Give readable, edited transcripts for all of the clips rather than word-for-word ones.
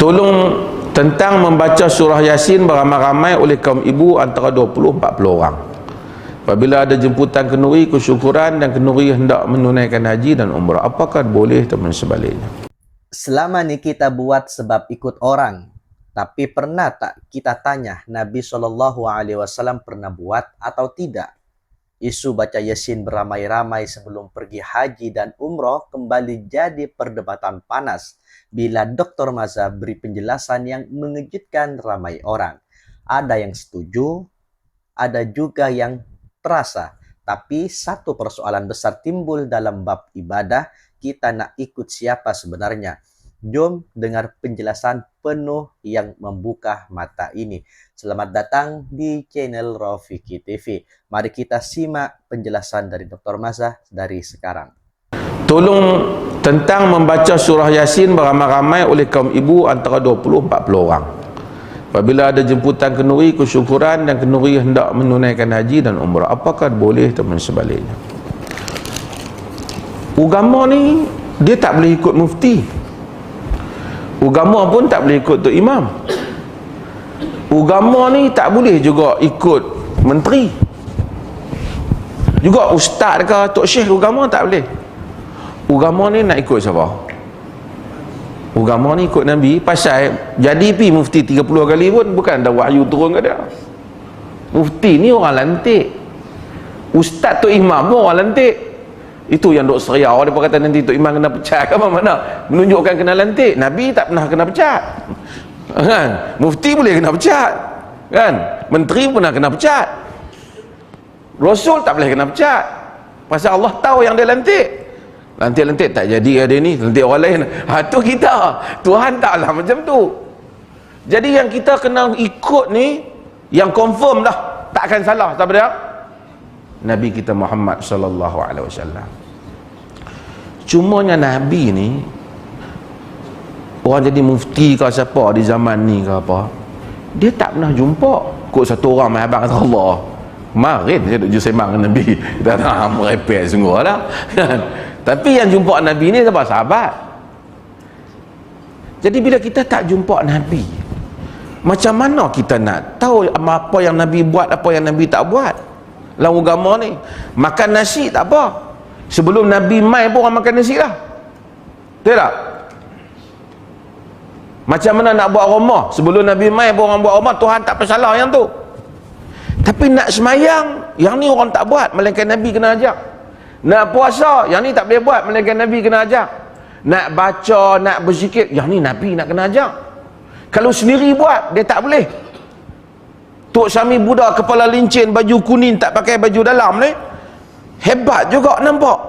Tolong tentang membaca surah Yasin beramai-ramai oleh kaum ibu antara 20-40 orang. Apabila ada jemputan kenduri, kesyukuran dan kenduri hendak menunaikan haji dan umrah, apakah boleh teman sebaliknya? Selama ni kita buat sebab ikut orang. Tapi pernah tak kita tanya Nabi SAW pernah buat atau tidak? Isu baca Yasin beramai-ramai sebelum pergi haji dan umroh kembali jadi perdebatan panas bila Dr. Maza beri penjelasan yang mengejutkan ramai orang. Ada yang setuju, ada juga yang terasa. Tapi satu persoalan besar timbul dalam bab ibadah, kita nak ikut siapa sebenarnya? Jom dengar penjelasan penuh yang membuka mata ini. Selamat datang di channel Rafiki TV. Mari kita simak penjelasan dari Dr. Maza dari sekarang. Tolong tentang membaca surah Yasin beramai-ramai oleh kaum ibu antara 20-40 orang. Apabila ada jemputan kenduri, kesyukuran dan kenduri hendak menunaikan haji dan umrah, apakah boleh teman sebaliknya? Agama ni dia tak boleh ikut mufti. Agama pun tak boleh ikut tok imam. Agama ni tak boleh juga ikut menteri. Juga ustaz ke tok syekh agama tak boleh. Agama ni nak ikut siapa? Agama ni ikut Nabi. Pasal jadi pi mufti 30 kali pun bukan ada wahyu turun ke dia. Mufti ni orang lantik. Ustaz tok imam pun orang lantik. Itu yang duk seriau dia kata nanti tok imam kena pecat ke apa mana? Menunjukkan kena lantik. Nabi tak pernah kena pecat. Kan? Mufti boleh kena pecat. Kan? Menteri pernah kena pecat. Rasul tak boleh kena pecat. Pasal Allah tahu yang dia lantik. Lantik-lantik tak jadi ada ni, lantik orang lain. Tu kita. Tuhan taklah macam tu. Jadi yang kita kena ikut ni yang confirm dah, takkan salah. Siapa dia? Nabi kita Muhammad sallallahu alaihi wasallam. Cumanya Nabi ni orang jadi mufti ke siapa di zaman ni ke apa, dia tak pernah jumpa kok satu orang mai abang kata Allah. Kemarin saya duduk sembang dengan Nabi. Kita tak merepek sungguh lah. Tapi yang jumpa Nabi ni siapa? Sahabat. Jadi bila kita tak jumpa Nabi, macam mana kita nak tahu apa yang Nabi buat, apa yang Nabi tak buat? Dalam agama ni makan nasi tak apa, sebelum Nabi mai pun orang makan nasi lah, betul tak? Macam mana nak buat rumah, sebelum Nabi mai pun orang buat rumah. Tuhan tak bersalah yang tu. Tapi nak semayang, yang ni orang tak buat, melainkan Nabi kena ajak. Nak puasa, yang ni tak boleh buat, melainkan Nabi kena ajak. Nak baca, nak berzikir, yang ni Nabi nak kena ajak. Kalau sendiri buat, dia tak boleh. Tok Syami Buddha kepala lincin, baju kuning, tak pakai baju dalam ni, hebat juga nampak,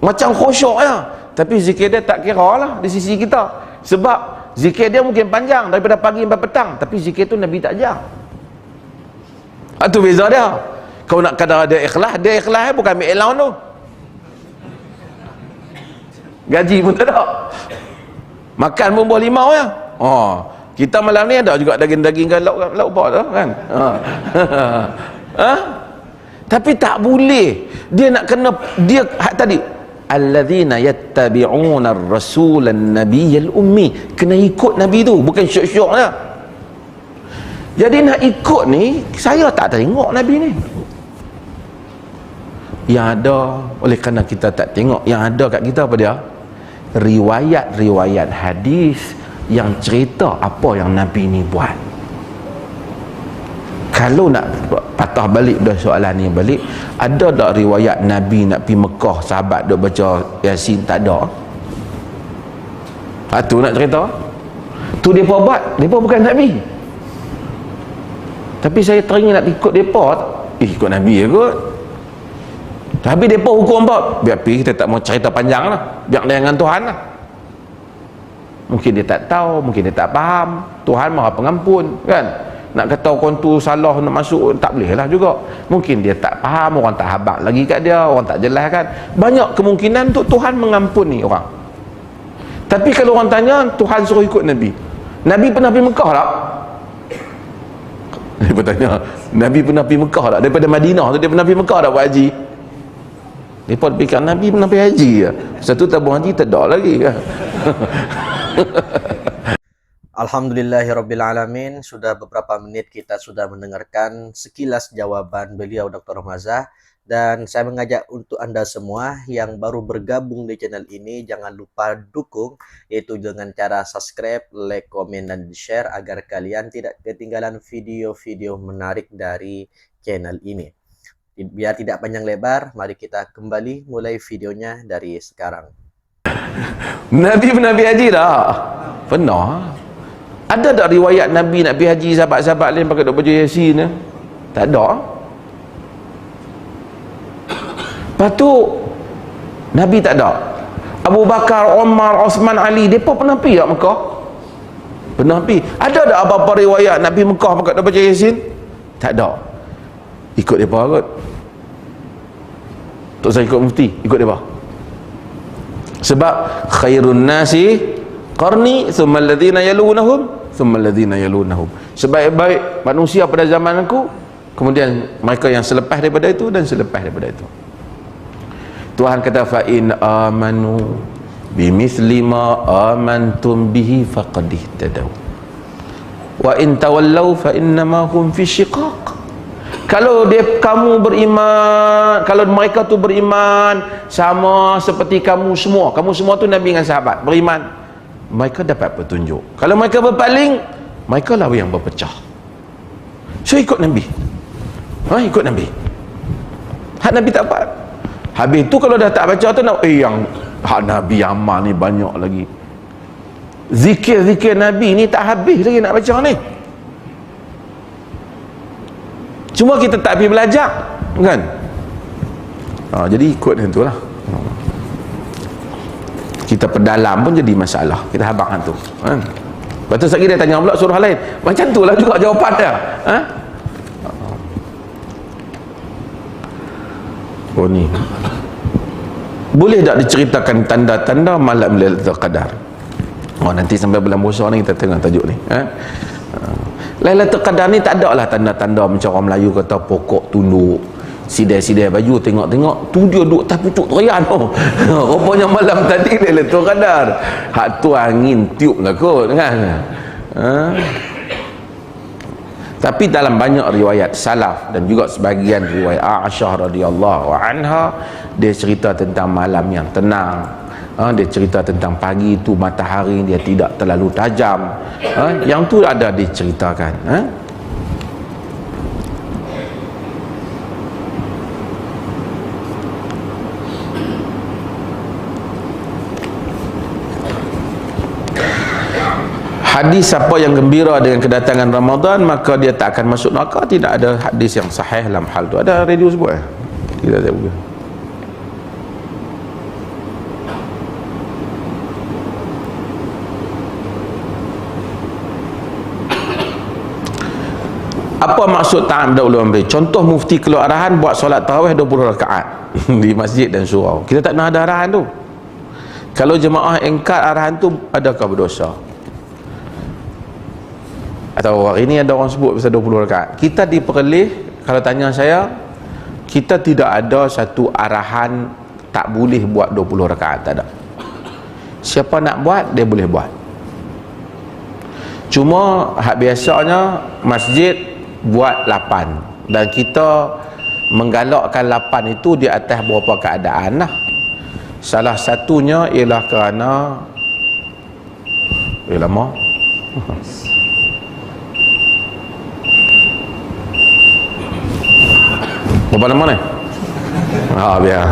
macam khusyuk ya. Tapi zikir dia tak kira lah di sisi kita. Sebab zikir dia mungkin panjang daripada pagi sampai petang, tapi zikir tu Nabi tak ajar. Itu beza dia. Kau nak kadang ada ikhlas, dia ikhlas bukan ambil allowance tu, gaji pun tak ada, makan pun buah limau ya. Kita malam ni ada juga daging-daging kan lauk apa tu kan. Tapi tak boleh. Dia nak kena, dia tadi alladzina yattabi'una ar-rasulan nabiyyal ummi, kena ikut Nabi tu, bukan syok-syok dia. Jadi nak ikut ni, saya tak tengok Nabi ni. Yang ada, oleh kerana kita tak tengok, yang ada kat kita apa dia? Riwayat-riwayat hadis yang cerita apa yang Nabi ni buat. Kalau nak patah balik dah soalan ni balik, ada tak riwayat Nabi nak pergi Mekah, sahabat duk baca Yasin? Tak ada. Tu nak cerita, tu mereka buat, mereka bukan Nabi. Tapi saya teringin nak ikut mereka, ikut Nabi je kot. Tapi mereka hukum apa? Biar pergi, kita tak mau cerita panjang lah, biar dia dengan Tuhan lah. Mungkin dia tak tahu, mungkin dia tak faham. Tuhan Maha Pengampun kan. Nak kata orang tu salah nak masuk, tak boleh lah juga. Mungkin dia tak faham, orang tak habaq lagi kat dia, orang tak jelas kan. Banyak kemungkinan untuk Tuhan mengampuni orang. Tapi kalau orang tanya, Tuhan suruh ikut Nabi, Nabi pernah pergi Mekah tak? Dia bertanya, Nabi pernah pergi Mekah tak? Daripada Madinah tu dia pernah pergi Mekah tak buat haji? Dia fikir Nabi pernah pergi haji ya. Satu tabung haji tak ada lagi kan. Alhamdulillahirrabbilalamin. Sudah beberapa menit kita sudah mendengarkan sekilas jawaban beliau Dr. Romazah. Dan saya mengajak untuk Anda semua yang baru bergabung di channel ini, jangan lupa dukung, yaitu dengan cara subscribe, like, komen, dan share agar kalian tidak ketinggalan video-video menarik dari channel ini. Biar tidak panjang lebar, mari kita kembali mulai videonya dari sekarang. Nabi haji dah. Pernah. Ada tak riwayat Nabi nak pergi haji, sahabat-sahabat lain pakai baju Yasin? Tak ada. Lepas tu Nabi tak ada. Abu Bakar, Umar, Osman, Ali, mereka pernah pergi tak Mekah? Pernah pergi. Ada tak apa-apa riwayat Nabi Mekah pakai baju Yasin? Tak ada. Ikut mereka kot. Tak usah ikut mufti, ikut mereka. Sebab khairun nasi qarni thumma alladhina yalunahum thumma alladhina yalunahum. Sebaik-baik manusia pada zaman aku, kemudian mereka yang selepas daripada itu dan selepas daripada itu. Tuhan kata fa in amanu bimithli ma amantum bihi faqad ihtadaw wa in tawallaw fa innama hum fi shiqaq. Kalau kamu beriman, kalau mereka tu beriman sama seperti kamu semua tu Nabi dengan sahabat beriman, mereka dapat petunjuk. Kalau mereka berpaling, mereka lah yang berpecah. So ikut Nabi. Ikut Nabi. Hak Nabi tak dapat. Habis tu kalau dah tak baca tu nak yang hak Nabi amal ni banyak lagi. Zikir-zikir Nabi ni tak habis lagi nak baca ni. Cuma kita tak pergi belajar, kan? Jadi ikut yang tu lah. Kita perdalam pun jadi masalah. Kita habang tu, kan? Lepas tu sekali dia tanya pula surah lain, macam tu lah juga jawapan dia. Oh ni, boleh tak diceritakan tanda-tanda malam Lailatul Qadar? Nanti sampai bulan puasa ni kita tengok tajuk ni. Lailatul Qadar ni tak ada lah tanda-tanda macam orang Melayu kata pokok tunduk, sidai-sidai baju, tengok-tengok tu dia duduk atas pucuk terian tu. Rupanya malam tadi Lailatul Qadar. Hak tu angin tiup lah kot, kan? Tapi dalam banyak riwayat salaf dan juga sebahagian riwayat Aisyah radhiyallahu anha, dia cerita tentang malam yang tenang. Dia cerita tentang pagi itu matahari dia tidak terlalu tajam. Yang tu ada diceritakan. Hadis siapa yang gembira dengan kedatangan Ramadan maka dia tak akan masuk neraka, tidak ada hadis yang sahih dalam hal tu. Ada radio sebut tidak saya buka. Apa maksud ta'am dahulu ambil? Contoh mufti keluar arahan buat solat tarawih 20 rakaat di masjid dan surau. Kita tak nak ada arahan tu. Kalau jemaah engkar arahan tu, adakah berdosa? Atau hari ini ada orang sebut pasal 20 rakaat. Kita diperlih, kalau tanya saya, kita tidak ada satu arahan tak boleh buat 20 rakaat, tak ada. Siapa nak buat, dia boleh buat. Cuma hak biasanya masjid buat 8 dan kita menggalakkan 8 itu di atas beberapa keadaan lah. Salah satunya ialah kerana lama berapa lama ni? Biar.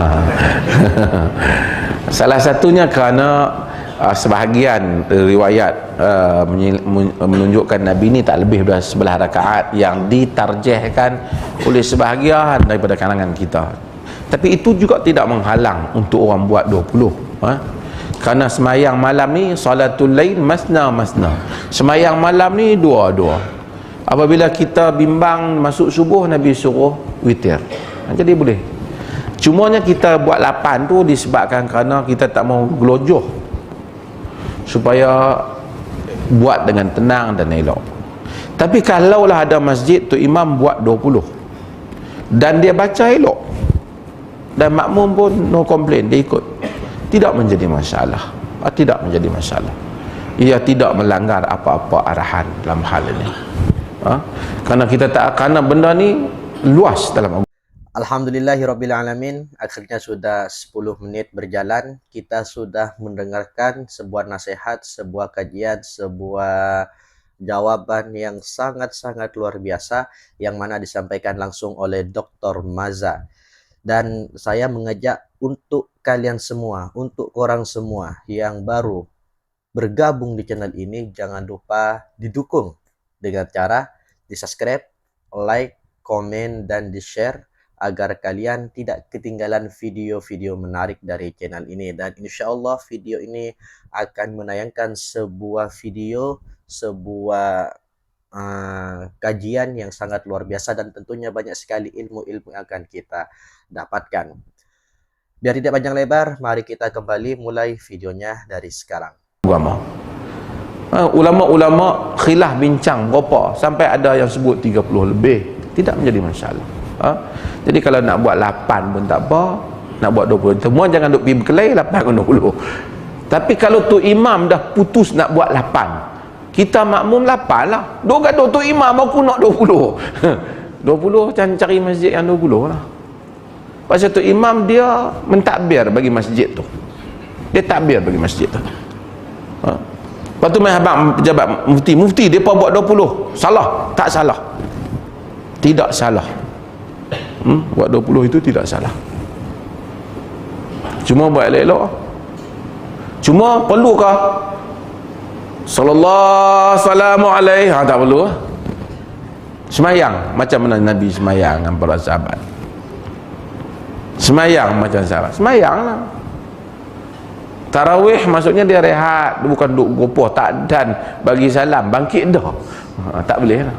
Salah satunya kerana sebahagian riwayat menunjukkan Nabi ni tak lebih dari 11 rakaat yang ditarjihkan oleh sebahagian daripada kalangan kita. Tapi itu juga tidak menghalang untuk orang buat 20. Kerana semayang malam ni salatul lail masna. Semayang malam ni dua-dua. Apabila kita bimbang masuk subuh, Nabi suruh witir. Jadi boleh. Cumanya kita buat 8 tu disebabkan kerana kita tak mau gelojoh, supaya buat dengan tenang dan elok. Tapi kalaulah ada masjid tu imam buat 20 dan dia baca elok dan makmum pun no complain, dia ikut, tidak menjadi masalah. Tidak menjadi masalah. ia tidak melanggar apa-apa arahan dalam hal ini. Karena kita tak, karena benda ni luas dalam. Alhamdulillahirrabbilalamin, akhirnya sudah 10 menit berjalan. Kita sudah mendengarkan sebuah nasihat, sebuah kajian, sebuah jawaban yang sangat-sangat luar biasa yang mana disampaikan langsung oleh Dr. Maza. Dan saya mengajak untuk kalian semua, untuk orang semua yang baru bergabung di channel ini, jangan lupa didukung dengan cara di-subscribe, like, komen, dan di-share agar kalian tidak ketinggalan video-video menarik dari channel ini. Dan insya Allah video ini akan menayangkan sebuah video, sebuah kajian yang sangat luar biasa, dan tentunya banyak sekali ilmu-ilmu yang akan kita dapatkan. Biar tidak panjang lebar, mari kita kembali mulai videonya dari sekarang. Ulama-ulama khilaf bincang berapa, sampai ada yang sebut 30 lebih, tidak menjadi masalah. Jadi kalau nak buat 8 pun tak apa, nak buat 20, semua jangan duk pergi berkelahi 8 ke 20. Tapi kalau tu imam dah putus nak buat 8, kita makmum 8 lah. Duk gaduh tu imam aku nak 20. 20 cari masjid yang 20 lah. Pasal tu imam dia mentakbir bagi masjid tu. Dia takbir bagi masjid tu. Lepas tu main habang pejabat mufti depa buat 20. Salah? Tak salah. Tidak salah. Buat 20 itu tidak salah. Cuma buat elok-elok. Cuma perlukah sallallahu alaihi tak perlu. Semayang macam mana Nabi semayang dengan para sahabat. Semayang macam sahabat. Semayang lah. Tarawih maksudnya dia rehat, bukan duduk gopoh, tak dan bagi salam, bangkit dah. Tak boleh lah.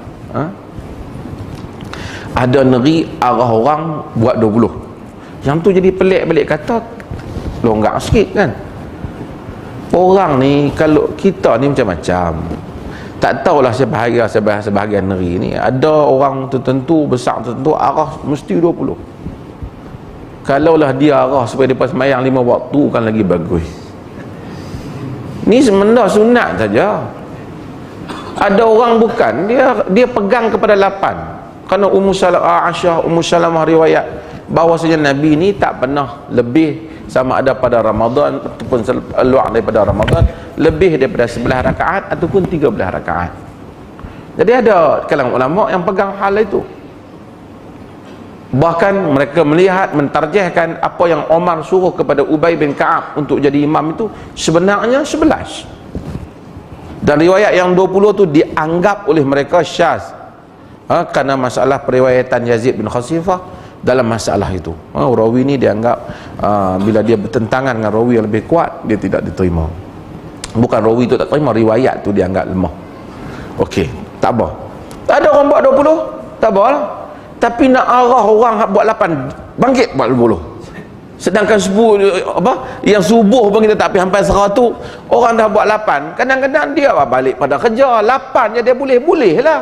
Ada negeri arah orang buat 20. Yang tu jadi pelik-pelik kata, longgar sikit kan. Orang ni, kalau kita ni macam-macam. Tak tahulah sebahagian negeri ni. Ada orang tertentu, besar tertentu, arah mesti 20. Kalaulah dia arah supaya dia semayang 5 waktu kan lagi bagus. Ni sebenarnya sunat saja. Ada orang bukan, dia pegang kepada 8. Kerana Ummu Salamah riwayat bahawasanya Nabi ni tak pernah lebih, sama ada pada Ramadan ataupun luar daripada Ramadan, lebih daripada 11 rakaat ataupun 13 rakaat. Jadi ada kalangan ulama yang pegang hal itu. Bahkan mereka melihat, mentarjihkan apa yang Omar suruh kepada Ubay bin Ka'ab untuk jadi imam itu sebenarnya 11. Dan riwayat yang 20 tu dianggap oleh mereka syaz. Kerana masalah periwayatan Yazid bin Khasifah dalam masalah itu. Rawi ni dianggap bila dia bertentangan dengan rawi yang lebih kuat, dia tidak diterima. Bukan rawi tu tak terima, riwayat tu dianggap lemah. Okey, tak apa. Tak ada orang buat 20, tak apa lah. Tapi nak arah orang buat 8, bangkit buat 20. Sedangkan yang subuh pun kita tak pergi sampai 100, orang dah buat 8. Kadang-kadang dia balik pada kerja 8 je dia boleh lah.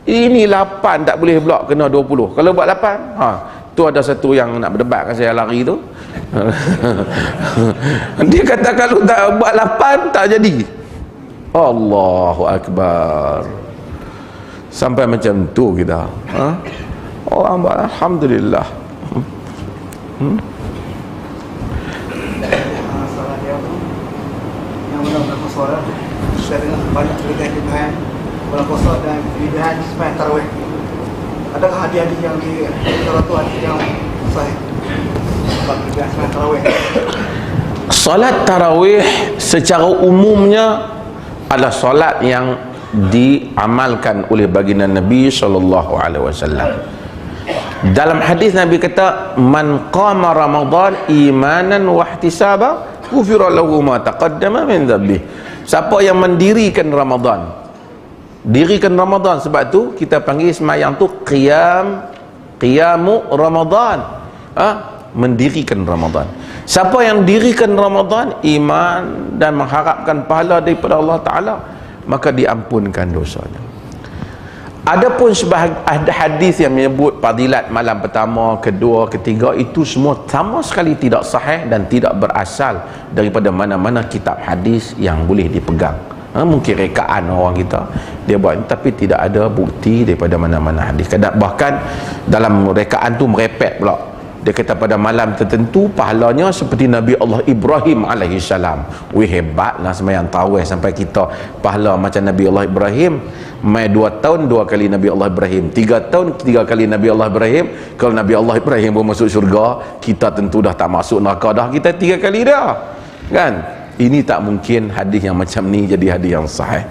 Ini 8 tak boleh pula kena 20. Kalau buat 8, tu ada satu yang nak berdebat dengan saya lari tu. Dia kata kalau tak buat 8 tak jadi. Allahu Akbar. Sampai macam tu kita. Orang buat alhamdulillah. Yang benar-benar suara saya dengar banyak kelebihan bulan puasa dan kelebihan sembahyang tarawih. Adakah hadis-hadis yang di Rasul hadis yang sahih tentang kelebihan sembahyang tarawih? Solat tarawih secara umumnya adalah solat yang diamalkan oleh baginda Nabi SAW. Dalam hadis Nabi kata, man qama Ramadan imanan wa ihtisaba ghufira lahu ma taqaddama min dhanbi. Siapa yang mendirikan Ramadan, dirikan Ramadan, sebab tu kita panggil semayang tu qiyamu Ramadan, mendirikan Ramadan. Siapa yang dirikan Ramadan iman dan mengharapkan pahala daripada Allah Ta'ala, maka diampunkan dosanya. Adapun ada hadis yang menyebut fadilat malam pertama, kedua, ketiga, itu semua sama sekali tidak sahih dan tidak berasal daripada mana-mana kitab hadis yang boleh dipegang. Mungkin rekaan orang kita dia buat, tapi tidak ada bukti daripada mana-mana hadis. Bahkan dalam rekaan tu merepet pula. Dia kata pada malam tertentu pahalanya seperti Nabi Allah Ibrahim alaihi salam. Wih, hebatlah sembahyang tarawih sampai kita pahala macam Nabi Allah Ibrahim. Mai 2 tahun 2 kali Nabi Allah Ibrahim, 3 tahun 3 kali Nabi Allah Ibrahim. Kalau Nabi Allah Ibrahim pun masuk syurga, kita tentu dah tak masuk neraka dah, kita 3 kali dah. Kan? Ini tak mungkin hadis yang macam ni jadi hadis yang sahih.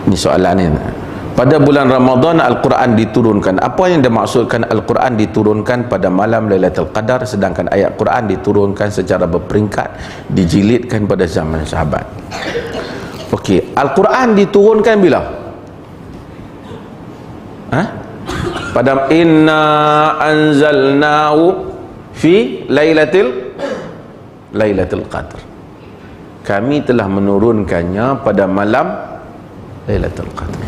Ini soalan ni. Pada bulan Ramadan Al-Quran diturunkan. Apa yang dimaksudkan Al-Quran diturunkan pada malam Lailatul Qadar, sedangkan ayat Quran diturunkan secara berperingkat, dijilidkan pada zaman sahabat? Okey, Al-Quran diturunkan bila? Pada inna anzalnahu fi Lailatul Qadar. Kami telah menurunkannya pada malam Lailatul Qadar.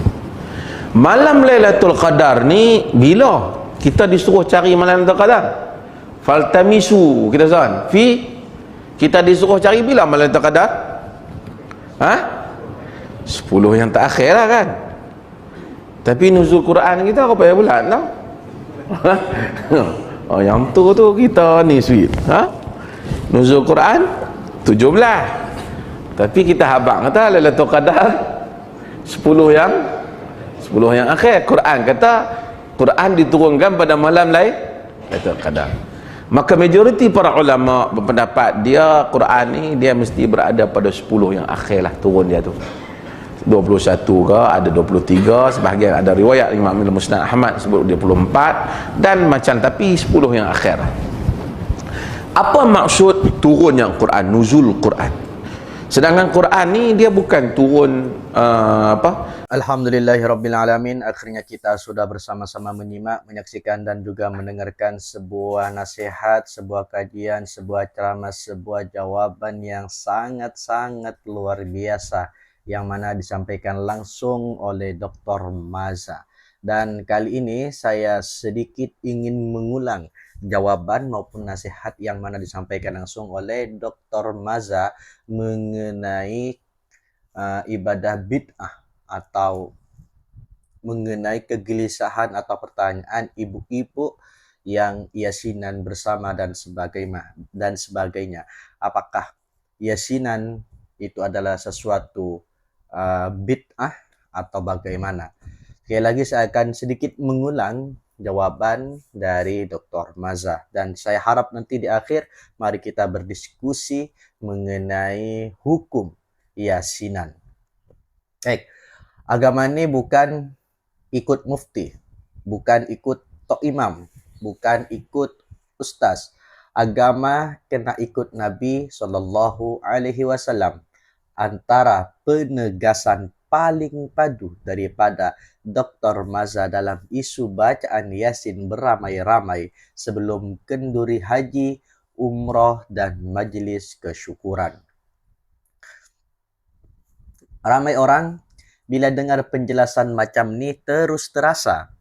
Malam Lailatul Qadar ni bila kita disuruh cari malam Lailatul Qadar? Faltamisu, kita san. Kita disuruh cari bila malam Lailatul Qadar? 10 yang terakhir lah kan. Tapi nuzul Quran kita apa payah bulan tau. Yang tu kita ni sweet. Nuzul Quran 17. Tapi kita habang kata Lailatul Qadar 10 yang akhir. Quran kata Quran diturunkan pada malam Lailatul Qadar. Maka majoriti para ulama berpendapat dia Quran ni dia mesti berada pada 10 yang akhir lah turun dia tu. 21 ke, ada 23, sebahagian ada riwayat Imam Musnad Ahmad sebut 24 dan macam, tapi 10 yang akhir. Apa maksud turunnya Quran, nuzul Quran? Sedangkan Quran ni dia bukan turun Alhamdulillahirrabbilalamin. Akhirnya kita sudah bersama-sama menyimak, menyaksikan dan juga mendengarkan sebuah nasihat, sebuah kajian, sebuah ceramah, sebuah jawaban yang sangat-sangat luar biasa yang mana disampaikan langsung oleh Dr. Maza. Dan kali ini saya sedikit ingin mengulang jawaban maupun nasihat yang mana disampaikan langsung oleh Dr. Maza mengenai ibadah bid'ah atau mengenai kegelisahan atau pertanyaan ibu-ibu yang yasinan bersama dan sebagainya. Apakah yasinan itu adalah sesuatu bid'ah atau bagaimana? Sekali lagi saya akan sedikit mengulang jawaban dari Dr. Maza dan saya harap nanti di akhir mari kita berdiskusi mengenai hukum yasinan. Baik, agama ini bukan ikut mufti, bukan ikut tok imam, bukan ikut ustaz. Agama kena ikut Nabi SAW. Antara penegasan paling padu daripada Dr. Maza dalam isu bacaan Yasin beramai-ramai sebelum kenduri haji, umrah dan majlis kesyukuran. Ramai orang bila dengar penjelasan macam ni terus terasa,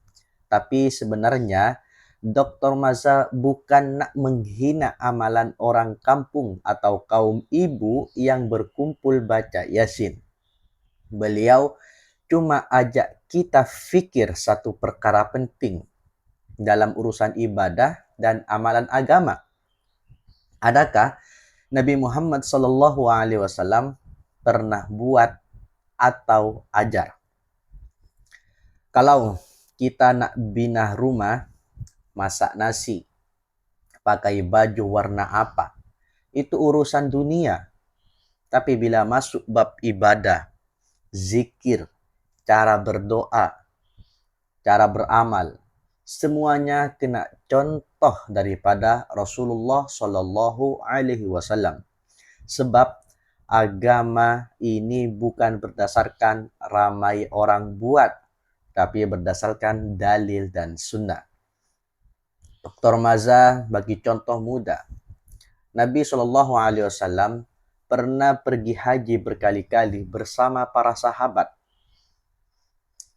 tapi sebenarnya Dr. Maza bukan nak menghina amalan orang kampung atau kaum ibu yang berkumpul baca Yasin. Beliau cuma ajak kita fikir satu perkara penting dalam urusan ibadah dan amalan agama. Adakah Nabi Muhammad SAW pernah buat atau ajar? Kalau kita nak bina rumah, masak nasi, pakai baju warna apa, itu urusan dunia. Tapi bila masuk bab ibadah, zikir, cara berdoa, cara beramal, semuanya kena contoh daripada Rasulullah SAW. Sebab agama ini bukan berdasarkan ramai orang buat, tapi berdasarkan dalil dan sunnah. Dr. Maza bagi contoh mudah. Nabi Shallallahu Alaihi Wasallam pernah pergi haji berkali-kali bersama para sahabat.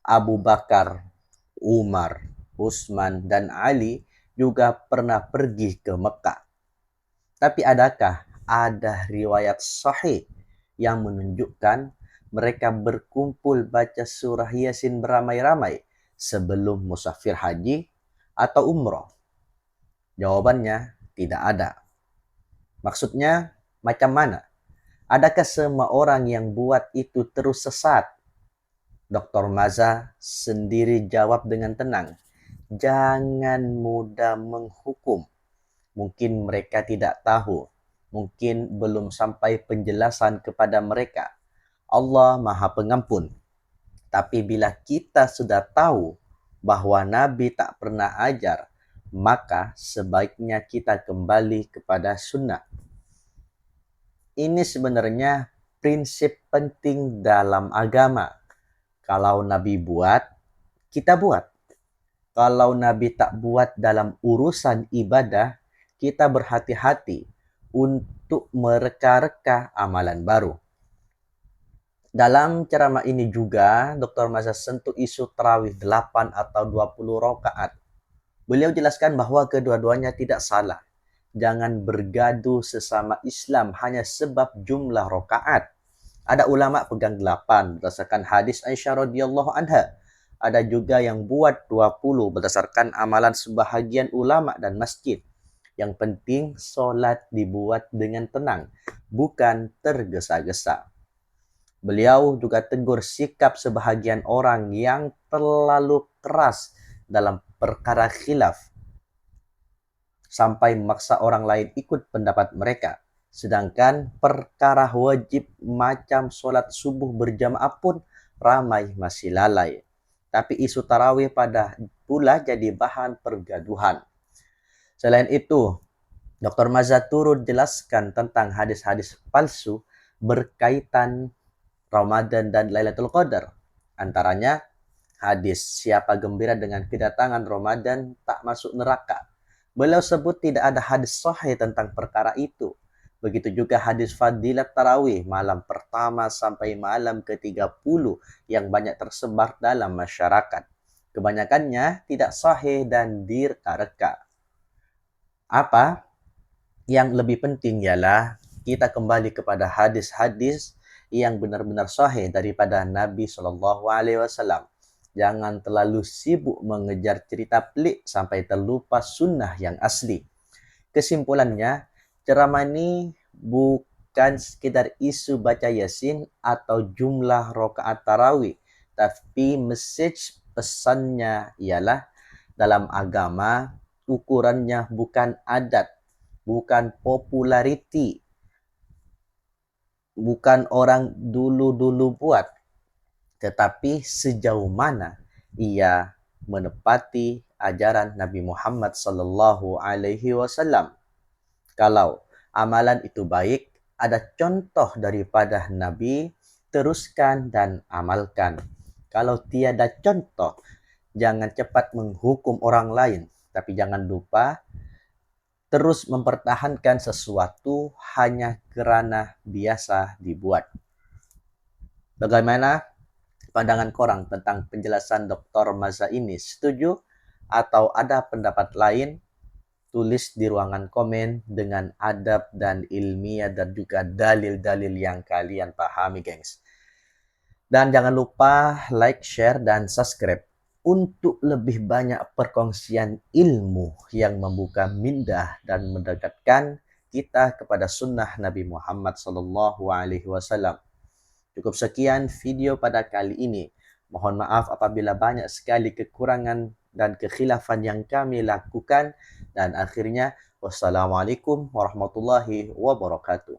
Abu Bakar, Umar, Utsman, dan Ali juga pernah pergi ke Mekah. Tapi adakah ada riwayat sahih yang menunjukkan mereka berkumpul baca surah Yasin beramai-ramai sebelum musafir haji atau umroh? Jawabannya tidak ada. Maksudnya macam mana? Adakah semua orang yang buat itu terus sesat? Dr. Maza sendiri jawab dengan tenang, jangan mudah menghukum. Mungkin mereka tidak tahu, mungkin belum sampai penjelasan kepada mereka. Allah Maha Pengampun. Tapi bila kita sudah tahu bahwa Nabi tak pernah ajar, maka sebaiknya kita kembali kepada sunnah. Ini sebenarnya prinsip penting dalam agama. Kalau Nabi buat, kita buat. Kalau Nabi tak buat dalam urusan ibadah, kita berhati-hati untuk mereka-reka amalan baru. Dalam ceramah ini juga, Dr. Maza sentuh isu tarawih 8 atau 20 rakaat. Beliau jelaskan bahwa kedua-duanya tidak salah. Jangan bergaduh sesama Islam hanya sebab jumlah rakaat. Ada ulama pegang 8 berdasarkan hadis Aisyah radhiyallahu anha. Ada juga yang buat 20 berdasarkan amalan sebahagian ulama dan masjid. Yang penting solat dibuat dengan tenang, bukan tergesa-gesa. Beliau juga tegur sikap sebahagian orang yang terlalu keras dalam perkara khilaf sampai memaksa orang lain ikut pendapat mereka. Sedangkan perkara wajib macam solat subuh berjamaah pun ramai masih lalai. Tapi isu tarawih pada pula jadi bahan pergaduhan. Selain itu, Dr. Maza turut jelaskan tentang hadis-hadis palsu berkaitan Ramadan dan Lailatul Qadar. Antaranya, hadis siapa gembira dengan kedatangan Ramadan tak masuk neraka. Beliau sebut tidak ada hadis sahih tentang perkara itu. Begitu juga hadis fadilat tarawih malam pertama sampai malam ke-30 yang banyak tersebar dalam masyarakat. Kebanyakannya tidak sahih dan direka-reka. Apa yang lebih penting ialah kita kembali kepada hadis-hadis yang benar-benar sahih daripada Nabi SAW. Jangan terlalu sibuk mengejar cerita pelik sampai terlupa sunnah yang asli. Kesimpulannya, ceramah ini bukan sekedar isu baca Yasin atau jumlah rakaat tarawih, tapi message pesannya ialah dalam agama ukurannya bukan adat, bukan populariti, bukan orang dulu-dulu buat, tetapi sejauh mana ia menepati ajaran Nabi Muhammad sallallahu alaihi wasallam. Kalau amalan itu baik, ada contoh daripada Nabi, teruskan dan amalkan. Kalau tiada contoh, jangan cepat menghukum orang lain, tapi jangan lupa terus mempertahankan sesuatu hanya kerana biasa dibuat. Bagaimana pandangan korang tentang penjelasan Dr. Maza ini? Setuju atau ada pendapat lain? Tulis di ruangan komen dengan adab dan ilmiah dan juga dalil-dalil yang kalian pahami, gengs. Dan jangan lupa like, share, dan subscribe untuk lebih banyak perkongsian ilmu yang membuka minda dan mendekatkan kita kepada sunnah Nabi Muhammad SAW. Cukup sekian video pada kali ini. Mohon maaf apabila banyak sekali kekurangan dan kekhilafan yang kami lakukan. Dan akhirnya, wassalamualaikum warahmatullahi wabarakatuh.